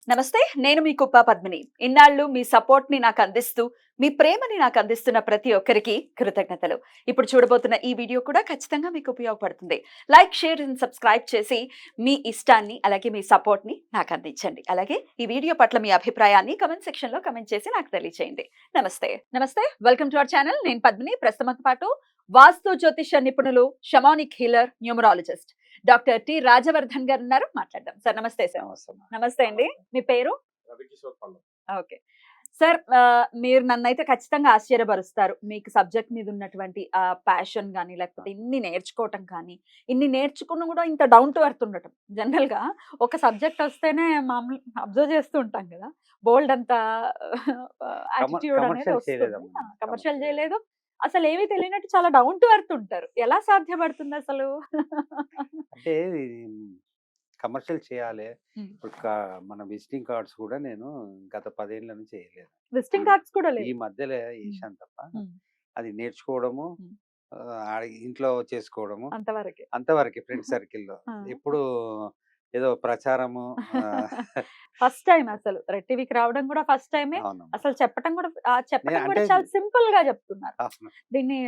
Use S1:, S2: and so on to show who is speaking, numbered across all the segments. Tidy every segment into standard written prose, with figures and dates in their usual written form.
S1: నమస్తే, నేను మీ కుప్ప పద్మిని. ఇన్నాళ్ళు మీ సపోర్ట్‌ని నాకు అందిస్తూ, మీ ప్రేమని నాకు అందిస్తున్న ప్రతి ఒక్కరికి కృతజ్ఞతలు. ఇప్పుడు చూడబోతున్న ఈ వీడియో కూడా ఖచ్చితంగా మీకు ఉపయోగపడుతుంది. లైక్, షేర్ అండ్ సబ్స్క్రైబ్ చేసి మీ ఇష్టాన్ని అలాగే మీ సపోర్ట్‌ని నాకు అందించండి. అలాగే ఈ వీడియో పట్ల మీ అభిప్రాయాన్ని కామెంట్ సెక్షన్‌లో కామెంట్ చేసి నాకు తెలియజేయండి. నమస్తే. Welcome to our channel. నేను పద్మిని. ప్రస్తుతంతో పాటు వాస్తు జ్యోతిష నిపుణులు, shamanic healer, numerologist doctor T Rajavardhan గారు ఉన్నారు. మాట్లాడదాం. సార్ నమస్తే సార్. నమస్తే అండి. మీ పేరు?
S2: రవికిషోర్ పల్లవ్.
S1: ఓకే. సార్, మీరు నన్నైతే ఖచ్చితంగా ఆశ్చర్యపరుస్తారు. మీకు సబ్జెక్ట్ మీద ఉన్నటువంటి ప్యాషన్ గాని, లేకపోతే ఇన్ని నేర్చుకోవటం కానీ, ఇన్ని నేర్చుకున్న కూడా ఇంత డౌన్ టు ఎర్త్ ఉండటం. జనరల్‌గా ఒక సబ్జెక్ట్ వస్తేనే మామూలు అబ్జర్వ్ చేస్తూ ఉంటాం కదా! బోల్డ్ అంత యాటిట్యూడ్ అనేది
S2: కమర్షియల్
S1: వస్తుంది.
S2: చేయలేదమ్మా.
S1: కమర్షియల్ చేయలేదు. అసలు ఏమీ తెలియనట్టు చాలా డౌన్ టు ఎర్త్ ఉంటారు. ఎలా సాధ్యపడుతుంది అసలు?
S2: అంటే ఇది కమర్షియల్ చేయాలి.
S1: హ్మ్.
S2: ఇప్పుడు మన విజిటింగ్ కార్డ్స్ కూడా నేను గత 10 ఏళ్ల నుంచి చేయలేదు.
S1: విజిటింగ్ కార్డ్స్ కూడా
S2: ఈ
S1: లేవు.
S2: మధ్యలో ఏశాను తప్ప
S1: హ్మ్.
S2: అది నేర్చుకోవడము,
S1: హ్మ్.
S2: ఇంట్లో చేసుకోవడము
S1: అంతవరకే.
S2: అంతవరకే ఫ్రెండ్ సర్కిల్‌లో.
S1: ఆ!
S2: ఎప్పుడు ఏదో ప్రచారము
S1: ఫస్ట్ టైమ్ అసలు. రెడ్ టీవీకి రావడం కూడా ఫస్ట్ టైమే.
S2: అవునమ్మా.
S1: అసలు చెప్పటం కూడా చెప్పటం కూడా
S2: అంటే
S1: చాలా సింపుల్‌గా చెప్తున్నారు.
S2: అవును.
S1: దీన్ని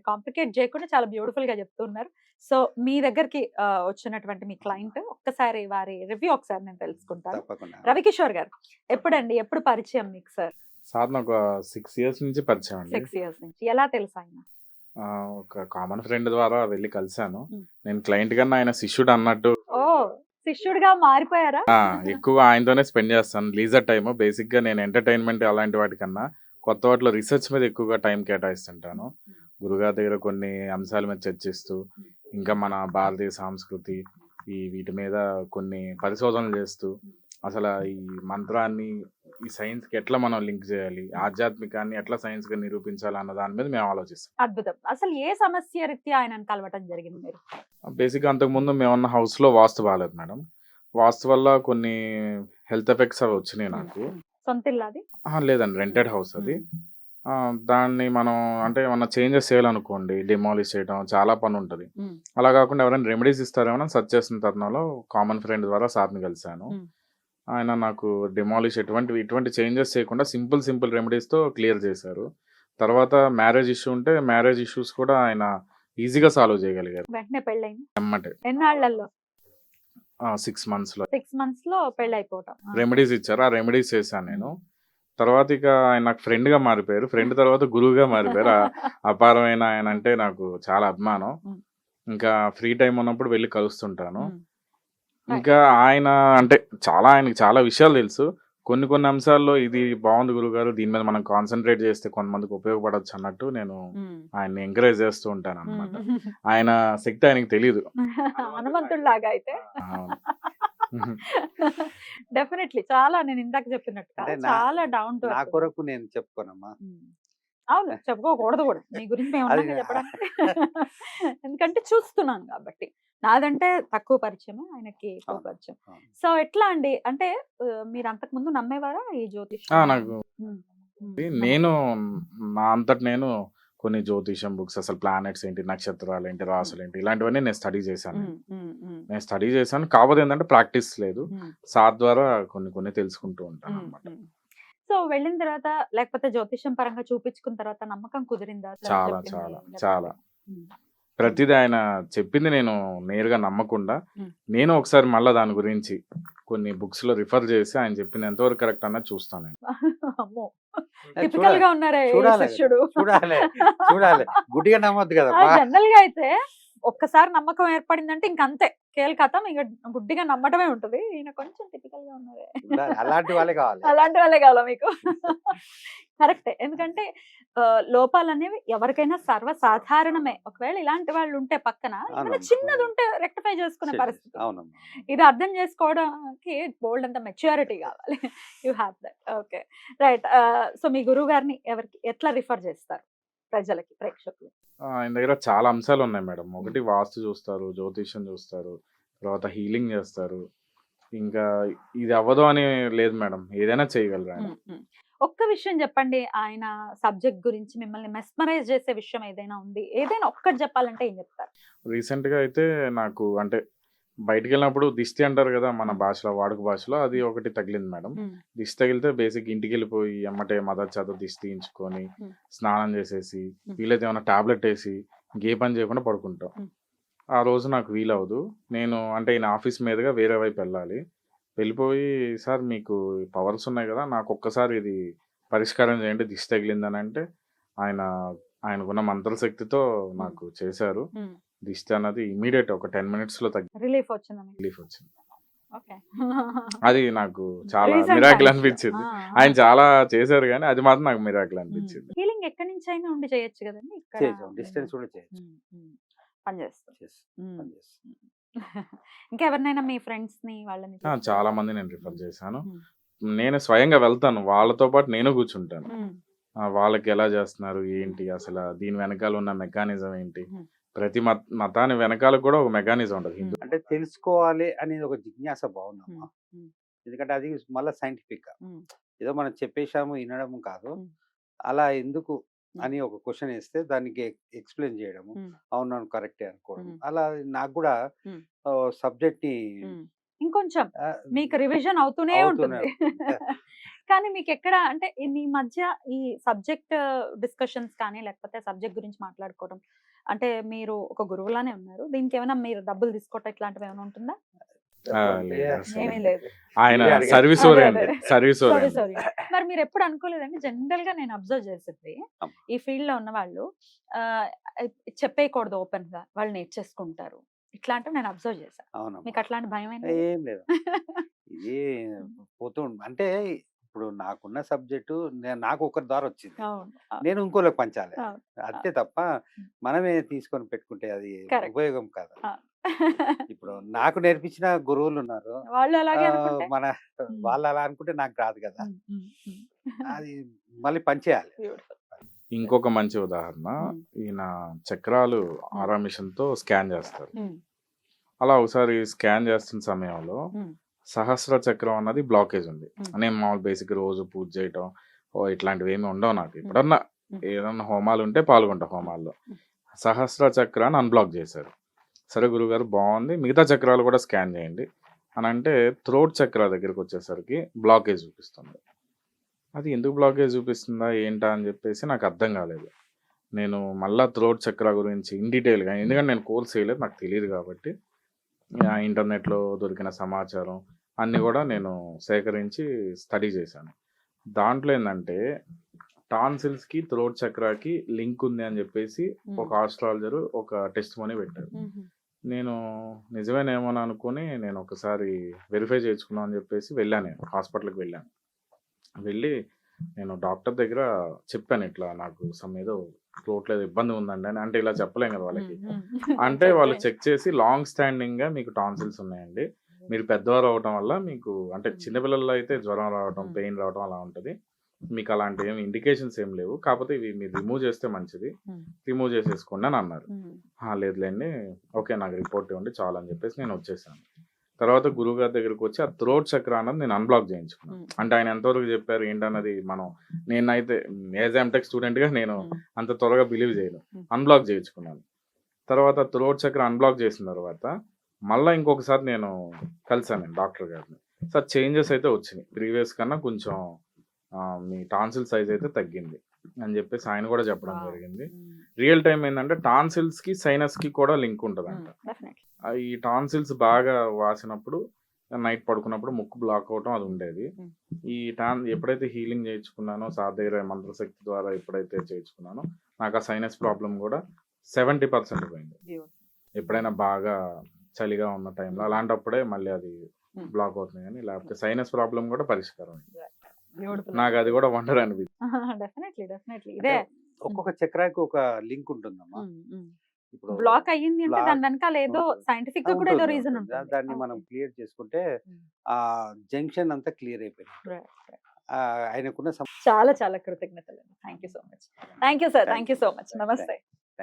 S1: కాంప్లికేట్ చేయకుండా చాలా బ్యూటిఫుల్‌గా చెప్తున్నారు. సో, మీ దగ్గరికి వచ్చినటువంటి మీ క్లయింట్ ఒక్కసారి వారి రివ్యూ ఒకసారి నేను తెలుసుకుంటాను.
S2: తప్పకుండా.
S1: రవికిషోర్ గారు, ఎప్పుడు పరిచయం మీకు సార్?
S3: సార్ నాకు 6 ఇయర్స్ నుంచి పరిచయం అండి.
S1: 6 ఇయర్స్ నుంచి. ఎలా తెలుసు ఆయన?
S3: ఒక కామన్ ఫ్రెండ్ ద్వారా వెళ్ళి కలిసాను.
S1: హ్మ్.
S3: నేను క్లయింట్ కన్నా ఆయన శిష్యుడు అన్నట్టు
S1: ఓహ్! శిష్యుడిగా మారిపోయారా?
S3: ఎక్కువగా ఆయనతోనే స్పెండ్ చేస్తాను. లీజర్ టైమ్ బేసిక్‌గా నేను ఎంటర్‌టైన్‌మెంట్ అలాంటి వాటికన్నా కొత్త వాటిలో రీసెర్చ్ మీద ఎక్కువగా టైం కేటాయిస్తుంటాను. గురుగారి దగ్గర కొన్ని అంశాల మీద చర్చిస్తూ, ఇంకా మన భారతీయ సంస్కృతి వీటి మీద కొన్ని పరిశోధనలు చేస్తూ, అసలు ఈ మంత్రాన్ని ఈ సైన్స్‌కి ఎట్లా మనం లింక్ చేయాలి, ఆధ్యాత్మికాన్ని ఎట్లా సైన్స్‌గా నిరూపించాలి అన్న దాని మీద మేము ఆలోచిస్తాం.
S1: అద్భుతం. అసలు ఏ సమస్య రీత్యా ఆయనను కలవటం జరిగింది మీరు?
S3: బేసిక్‌గా అంతకుముందు మేమున్న హౌస్‌లో వాస్తు బాలేదు మేడం. వాస్తు వల్ల కొన్ని హెల్త్ ఎఫెక్ట్స్ అవి వచ్చినాయి నాకు.
S1: సొంత ఇల్లా అది?
S3: లేదండి, రెంటెడ్ హౌస్ అది.
S1: హ్మ్.
S3: దాన్ని మనం అంటే ఏమన్నా చేంజెస్ చేయాలనుకోండి, డిమాలిష్ చేయడం చాలా పనుంటది.
S1: హ్మ్.
S3: అలా కాకుండా ఎవరైనా రెమెడీస్ ఇస్తారేమో అని సెర్చ్ చేస్తున్న తరుణంలో కామన్ ఫ్రెండ్ ద్వారా సార్‌ని కలిసాను.
S1: హ్మ్.
S3: ఆయన నాకు డిమాలిష్ ఎటువంటి చేంజెస్ చేయకుండా సింపుల్ రెమెడీస్‌తో క్లియర్ చేశారు. తర్వాత మ్యారేజ్ ఇష్యూ ఉంటే మ్యారేజ్ ఇష్యూస్ కూడా ఆయన ఈజీగా సాల్వ్ చేయగలిగారు.
S1: వెంటనే పెళ్ళయింది.
S3: ఎమ్మటే.
S1: ఎన్నాళ్లలో?
S3: 6 మంత్స్‌లో
S1: 6 మంత్స్‌లో పెళ్ళైపోవటం.
S3: రెమెడీస్ ఇచ్చారు. ఆ రెమెడీస్ చేశాను నేను. తర్వాత ఇక ఆయన నాకు ఫ్రెండ్‌గా మారిపోయారు. ఫ్రెండ్ తర్వాత గురువుగా మారిపోయారు. అపారమైన ఆయన అంటే నాకు చాలా అభిమానం.
S1: హ్మ్.
S3: ఇంకా ఫ్రీ టైమ్ ఉన్నప్పుడు వెళ్లి కలుస్తుంటాను.
S1: హ్మ్.
S3: ఇంకా ఆయన అంటే ఆయనకి చాలా విషయాలు తెలుసు. కొన్ని అంశాల్లో ఇది బాగుంది గురువుగారు, దీని మీద మనం కాన్సంట్రేట్ చేస్తే కొంతమందికి ఉపయోగపడొచ్చు అన్నట్టు నేను
S1: హ్మ్.
S3: ఆయన్ని ఎంకరేజ్ చేస్తూ ఉంటానన్నమాట.
S1: హ్మ్.
S3: ఆయన శక్తి ఆయనకి తెలీదు.
S1: హనుమంతుడిలాగా అయితే.
S3: అవును.
S1: డెఫినెట్‌లీ చాలా నేను ఇందాక చెప్పినట్టుగా
S2: అంటే
S1: చాలా డౌన్ టు
S2: నా
S1: ఎర్త్.
S2: కొరకు నేను చెప్పుకోనమ్మా.
S1: అవును. చెప్పుకోకూడదు కూడా. మీ గురించి మేము
S2: అది
S1: ఉన్నాంగా చెప్పడానికి. ఎందుకంటే చూస్తున్నాం కాబట్టి. నాదంటే తక్కువ పరిచయమే. ఆయనకి ఎక్కువ
S2: అవును.
S1: పరిచయం.
S2: అవును.
S1: సో, ఎట్లా అండి? అంటే మీరు అంతకుముందు నమ్మేవారా ఈ జ్యోతిష్యం?
S3: నాకు
S1: హ్మ్. హ్మ్.
S3: నేను నా అంతట నేను కొన్ని జ్యోతిషం బుక్స్, అసలు ప్లానెట్స్ ఏంటి, నక్షత్రాలేంటి, రాసులేంటి ఇలాంటివన్నీ నేను స్టడీ చేశాను.
S1: హ్మ్. హ్మ్. హ్మ్.
S3: నేను స్టడీ చేశాను. కాకపోతే ఏంటంటే ప్రాక్టీస్ లేదు.
S1: హ్మ్.
S3: సార్ ద్వారా కొన్ని తెలుసుకుంటూ ఉంటానన్నమాట.
S1: హ్మ్. సో, వెళ్ళిన తర్వాత లేకపోతే జ్యోతిష్యం పరంగా చూపించుకున్న తర్వాత నమ్మకం కుదిరిందా? అసలు ఆయన
S3: చాలా
S1: చెప్పింది లేకపోతే?
S3: చాలా.
S1: హ్మ్.
S3: ప్రతిది ఆయన చెప్పింది నేను నేరుగా నమ్మకుండా,
S1: హ్మ్.
S3: నేను ఒకసారి మళ్ళా దాని గురించి కొన్ని బుక్స్‌లో రిఫర్ చేసి ఆయన చెప్పింది ఎంతవరకు కరెక్ట్ అన్నది చూస్తాను నేను.
S1: అమ్మో!
S2: అది
S1: టిపికల్ గా ఉన్నారే ఈ
S2: చూడాలి కదా!
S1: శిష్యుడు.
S2: చూడాలి. గుడ్డిగా నమ్మొద్దు కదమ్మా.
S1: జనరల్ గా అయితే ఒక్కసారి నమ్మకం ఏర్పడిందంటే ఇంకంతే. ఖతం ఇక గుడ్డిగా నమ్మటమే ఉంటది. ఈయన కొంచెం టిపికల్ గా ఉన్నారే.
S2: ఉండాలి. అలాంటి వాళ్ళే కావాలి.
S1: అలాంటి వాళ్ళే కావాలా మీకు? కరెక్టే. ఎందుకంటే లోపాలనేవి ఎవరికైనా సర్వసాధారణమే. ఒకవేళ ఇలాంటి వాళ్ళు ఉంటే పక్కన ఏదైనా
S2: అవునమ్మా.
S1: చిన్నది ఉంటే రెక్టిఫై చేసుకునే పరిస్థితి.
S2: అవునమ్మా.
S1: ఇది అర్థం చేసుకోవడానికి బోల్డ్ అంత మెచ్యూరిటీ కావాలి. You have that. Okay. Right. So, మీ గురువు గారిని ఎట్లా రిఫర్ చేస్తారు ప్రజలకి, ప్రేక్షకులు?
S3: ఆయన దగ్గర చాలా అంశాలు ఉన్నాయి మేడం.
S1: హ్మ్.
S3: ఒకటి వాస్తు చూస్తారు, జ్యోతిష్యం చూస్తారు, తర్వాత హీలింగ్ చేస్తారు. ఇంకా ఇది అవ్వదు అని లేదు మేడం. ఏదైనా చేయగలరు ఆయన.
S1: ఒక్క విషయం చెప్పండి. ఆయన సబ్జెక్ట్ గురించి మిమ్మల్ని మెస్మరైజ్ చేసే విషయం ఏదైనా ఉంది? ఏదైనా ఒక్కటి చెప్పాలంటే ఏం చెప్తారు?
S3: రీసెంట్‌గా అయితే నాకు అంటే బయటికి వెళ్ళినప్పుడు దిష్టి అంటారు కదా మన భాషలో, వాడుక భాషలో, అది ఒకటి తగిలింది మేడం. దిష్టి తగిలితే బేసిక్ ఇంటికి వెళ్ళిపోయి ఎమ్మటే మదర్ చేత దిష్టి తీయించుకొని స్నానం చేసేసి వీలైతే ఏమైనా టాబ్లెట్ వేసి ఇంకే పని చేయకుండా పడుకుంటాం. ఆ రోజు నాకు వీలవదు. నేను అంటే ఈయన ఆఫీస్ మీదుగా వేరే వైపు వెళ్ళాలి. వెళ్ళిపోయి సార్ మీకు పవర్స్ ఉన్నాయి కదా, నాకు ఒక్కసారి ఇది పరిష్కారం చేయండి దిష్టి తగిలిందని అంటే ఆయనకున్న మంత్రశక్తితో నాకు చేశారు. దిష్టి అన్నది ఇమీడియట్ ఒక 10 minutes లో
S1: రిలీఫ్ వచ్చింది.
S3: రిలీఫ్ వచ్చింది.
S1: ఓకే.
S3: అది నాకు చాలా
S1: Recent
S3: మిరాకిల్
S1: times లో.
S3: అనిపించింది.
S1: ఆ, ఆ.
S3: ఆయన చాలా చేశారు కానీ అది మాత్రం నాకు మిరాకిల్ అనిపించింది.
S1: హీలింగ్ ఎక్కడి నుంచి అయినా ఉండి చేయొచ్చు కదండి. ఇక్కడ
S2: చేయొచ్చు, డిస్టెన్స్ కూడా చేయొచ్చు.
S1: పనిచేస్తుంది.
S2: పనిచేస్తుంది.
S1: ఇంకెవరినైనా మీ ఫ్రెండ్స్ ని వాళ్ళని
S3: చాలా మంది నేను రిఫర్ చేశాను.
S1: ఉమ్.
S3: నేను స్వయంగా వెళ్తాను, వాళ్ళతో పాటు నేను కూర్చుంటాను.
S1: ఉమ్,
S3: వాళ్ళకి ఎలా చేస్తున్నారు ఏంటి, అసలు దీని వెనకాల ఉన్న మెకానిజం ఏంటి,
S1: ఉమ్.
S3: ప్రతి మతాన్ని వెనకాల కూడా ఒక మెకానిజం ఉంటుంది. హిందూ
S2: అంటే తెలుసుకోవాలి అనేది ఒక జిజ్ఞాస బాగుందమ్మా.
S1: ఉమ్,
S2: ఎందుకంటే అది మళ్ళీ సైంటిఫిక్ గా
S1: ఉమ్,
S2: ఏదో మనం చెప్పేశాము వినడం కాదు.
S1: ఉమ్.
S2: అలా ఎందుకు అని ఒక క్వశ్చన్ వేస్తే దానికి ఎక్స్ప్లెయిన్ చేయడము,
S1: ఉమ్.
S2: అవునవును కరెక్టే అనుకోవడం.
S1: ఉమ్.
S2: అలా నాకు కూడా
S1: ఉమ్.
S2: సబ్జెక్ట్ ని
S1: ఉమ్. ఇంకొంచెం
S2: ఆ,
S1: మీకు రివిజన్ అవుతూనే
S2: అవుతూనే
S1: ఉంటుంది. కానీ మీకు ఎక్కడ అంటే మీ మధ్య ఈ సబ్జెక్ట్ డిస్కషన్స్ కానీ లేకపోతే సబ్జెక్ట్ గురించి మాట్లాడుకోవడం అంటే మీరు ఒక గురువులానే ఉన్నారు, దీనికి ఏమైనా మీరు డబ్బులు తీసుకోవటం ఇట్లాంటివి ఏమైనా ఉంటుందా?
S3: లేదు అసలు.
S1: ఏమీ లేదు.
S3: ఆయన
S2: మీరే అడగండి.
S3: సర్వీస్
S1: అదే,
S3: ఓరియంటెడ్,
S1: అదే.
S3: Service
S1: sorry
S3: oriented.
S1: సారీ. మరి మీరు ఎప్పుడు అనుకోలేదండి? జనరల్ గా నేను అబ్జర్వ్ చేసింది
S2: అమ్మ.
S1: ఈ ఫీల్డ్ లో ఉన్న వాళ్ళు ఆ, చెప్పేయకూడదు ఓపెన్ గా, వాళ్ళు నేర్చేసుకుంటారు ఇట్లాంటివి నేను అబ్జర్వ్ చేశాను.
S2: అవునమ్మా.
S1: మీకు అట్లాంటి భయం ఏం
S2: ఏం లేదు. ఇది పోతూ అంటే ఇప్పుడు నాకున్న సబ్జెక్టు నాకు ఒకరి ద్వారా వచ్చింది,
S1: అవును, అవును,
S2: నేను ఇంకోళ్ళకి పంచాలి
S1: అవును.
S2: అంతే తప్ప మనమే తీసుకొని పెట్టుకుంటే అది
S1: Correct.
S2: ఉపయోగం కాదు.
S1: అవును.
S2: ఇప్పుడు నాకు నేర్పించిన గురువులు ఉన్నారు,
S1: వాళ్ళు అలాగే అనుకుంటే
S2: మన వాళ్ళు అలా అనుకుంటే నాకు రాదు కదా,
S1: ఉమ్, ఉమ్, ఉమ్.
S2: అది మళ్ళీ పనిచేయాలి.
S1: Beautiful.
S3: ఇంకొక మంచి ఉదాహరణ, ఈయన చక్రాలు ఆరా మిషన్ తో స్కాన్ చేస్తారు.
S1: ఉమ్,
S3: అలా ఒకసారి స్కాన్ చేస్తున్న సమయంలో
S1: ఉమ్,
S3: సహస్ర చక్రం అన్నది బ్లాకేజ్ ఉంది.
S1: Hmm.
S3: నేను మామూలు బేసిక్ రోజు పూజ చేయటం ఇట్లాంటివి ఏమి ఉండవు నాకు. ఎప్పుడన్నా ఏదన్నా హోమాలు ఉంటే పాల్గొంటా హోమాల్లో. సహస్ర చక్రాన్ని అన్బ్లాక్ చేశారు. సరే గురుగారు బాగుంది, మిగతా చక్రాలు కూడా స్కాన్ చేయండి అని అంటే థ్రోట్ చక్ర దగ్గరికి వచ్చేసరికి బ్లాకేజ్ చూపిస్తుంది. అది ఎందుకు బ్లాకేజ్ చూపిస్తుందా ఏంటా అని చెప్పేసి నాకు అర్థం కాలేదు. నేను మళ్ళా థ్రోట్ చక్ర గురించి ఇన్ డీటెయిల్గా, ఎందుకంటే నేను కోర్స్ చేయలేదు, నాకు తెలియదు కాబట్టి ఇంటర్నెట్లో దొరికిన సమాచారం అన్నీ కూడా నేను సేకరించి స్టడీ చేశాను. దాంట్లో ఏంటంటే టాన్సిల్స్కి థ్రోట్ చక్రాకి లింక్ ఉంది అని చెప్పేసి ఒక ఆస్ట్రాలజర్ ఒక టెస్ట్ మనీ పెట్టారు. నేను నిజమేనేమో అని అనుకుని నేను ఒకసారి వెరిఫై చేసుకున్నాను అని చెప్పేసి వెళ్ళాను. నేను హాస్పిటల్కి వెళ్ళాను. వెళ్ళి నేను డాక్టర్ దగ్గర చెప్పాను, ఇట్లా నాకు ఏదో థ్రోట్లో ఏదో ఇబ్బంది ఉందండి అని. అంటే ఇలా చెప్పలేం కదా వాళ్ళకి. అంటే వాళ్ళు చెక్ చేసి లాంగ్ స్టాండింగ్గా మీకు టాన్సిల్స్ ఉన్నాయండి, మీరు పెద్దవారు అవటం వల్ల మీకు, అంటే చిన్నపిల్లల్లో అయితే జ్వరం రావటం, పెయిన్ రావటం అలా ఉంటుంది, మీకు అలాంటి ఏమి ఇండికేషన్స్ ఏం లేవు, కాకపోతే ఇవి మీరు రిమూవ్ చేస్తే మంచిది, రిమూవ్ చేసేసుకోండి అని అన్నారు. లేదులేండి, ఓకే నాకు రిపోర్ట్ ఇవ్వండి చాలు అని చెప్పేసి నేను వచ్చేసాను. తర్వాత గురువుగారి దగ్గరికి వచ్చి ఆ థ్రోట్ చక్ర అన్నది నేను అన్బ్లాక్ చేయించుకున్నాను. అంటే ఆయన ఎంతవరకు చెప్పారు ఏంటన్నది నేనైతే యాజ్ ఎంటెక్ స్టూడెంట్గా నేను అంత త్వరగా బిలీవ్ చేయను. అన్బ్లాక్ చేయించుకున్నాను. తర్వాత థ్రోట్ చక్ర అన్బ్లాక్ చేసిన తర్వాత మళ్ళీ ఇంకొకసారి నేను కలిసాను డాక్టర్ గారిని. సార్ చేంజెస్ అయితే వచ్చినాయి, ప్రీవియస్ కన్నా కొంచెం మీ టాన్సిల్ సైజ్ అయితే తగ్గింది అని చెప్పేసి ఆయన కూడా చెప్పడం జరిగింది. రియల్ టైం ఏంటంటే టాన్సిల్స్కి సైనస్కి కూడా లింక్ ఉంటుందంట. ఈ టాన్సిల్స్ బాగా వాసినప్పుడు నైట్ పడుకున్నప్పుడు ముక్కు బ్లాక్ అవటం అది ఉండేది. ఈ ఎప్పుడైతే హీలింగ్ చేయించుకున్నానో సార్ దగ్గర మంత్రశక్తి ద్వారా ఎప్పుడైతే చేయించుకున్నానో నాకు ఆ సైనస్ ప్రాబ్లం కూడా 70% పోయింది. ఎప్పుడైనా బాగా చలిగా ఉన్న టైంలో అలాంటప్పుడే మళ్ళీ అది బ్లాక్ అవుతుంది, కానీ లేకపోతే సైనస్ ప్రాబ్లం కూడా పరిష్కారం అయింది. నాకు అది కూడా వండర్ అనిపించింది.
S1: ఇదే
S2: ఒక్కొక్క చక్రాకి ఒక లింక్ ఉంటుందమ్మా. ఇప్పుడు
S1: బ్లాక్ అయ్యింది అంటే దాని వెనకాల ఏదో సైంటిఫిక్ గా కూడా ఏదో రీజన్ ఉంటుంది.
S2: దాన్ని మనం క్లియర్ చేసుకుంటే ఆ జంక్షన్ అంతా క్లియర్ అయిపోయింది. ఆయనకున్న
S1: చాలా చాలా కృతజ్ఞతలు. Thank you so much. Thank you sir. Thank you so much. నమస్తే.